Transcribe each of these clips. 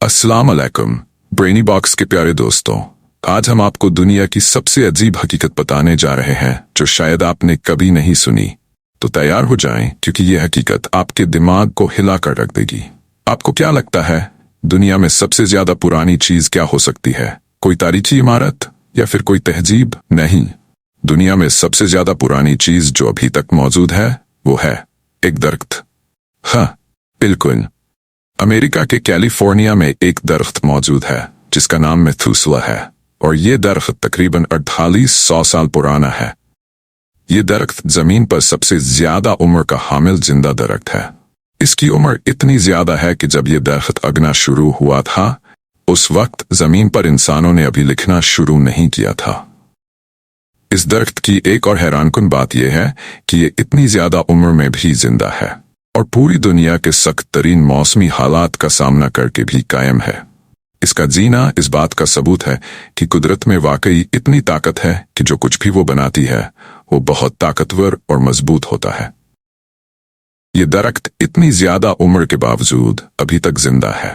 अस्सलाम अलैकुम brainy box के प्यारे दोस्तों, आज हम आपको दुनिया की सबसे अजीब हकीकत बताने जा रहे हैं जो शायद आपने कभी नहीं सुनी। तो तैयार हो जाएं क्योंकि ये हकीकत आपके दिमाग को हिला कर रख देगी। आपको क्या लगता है दुनिया में सबसे ज्यादा पुरानी चीज क्या हो सकती है? कोई तारीखी इमारत या फिर कोई तहजीब? नहीं, दुनिया में सबसे ज्यादा पुरानी चीज जो अभी तक मौजूद है वो है एक दरख्त। हाँ, बिल्कुल, अमेरिका के कैलिफोर्निया में एक दरख्त मौजूद है जिसका नाम मेथुसेला है और ये दरख्त तकरीबन 4800 साल पुराना है। ये दरख्त जमीन पर सबसे ज्यादा उम्र का हामिल जिंदा दरख्त है। इसकी उम्र इतनी ज्यादा है कि जब ये दरख्त अगना शुरू हुआ था उस वक्त जमीन पर इंसानों ने अभी लिखना शुरू नहीं किया था। इस दरख्त की एक और हैरानकुन बात यह है कि ये इतनी ज्यादा उम्र में भी जिंदा है और पूरी दुनिया के सख्त तरीन मौसमी हालात का सामना करके भी कायम है। इसका जीना इस बात का सबूत है कि कुदरत में वाकई इतनी ताकत है कि जो कुछ भी वो बनाती है वो बहुत ताकतवर और मजबूत होता है। ये दरख्त इतनी ज्यादा उम्र के बावजूद अभी तक जिंदा है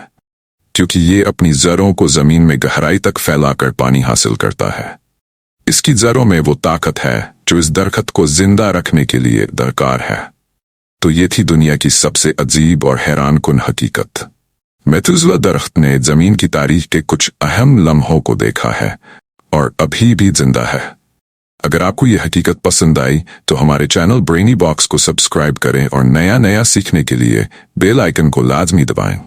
क्योंकि ये अपनी जड़ों को जमीन में गहराई तक फैलाकर पानी हासिल करता है। इसकी जड़ों में वो ताकत है जो इस दरख्त को जिंदा रखने के लिए दरकार है। तो ये थी दुनिया की सबसे अजीब और हैरानकुन हकीकत। मेथुसेला दरख्त ने जमीन की तारीख के कुछ अहम लम्हों को देखा है और अभी भी जिंदा है। अगर आपको ये हकीकत पसंद आई तो हमारे चैनल ब्रेनी बॉक्स को सब्सक्राइब करें और नया नया सीखने के लिए बेल आइकन को लाजमी दबाएं।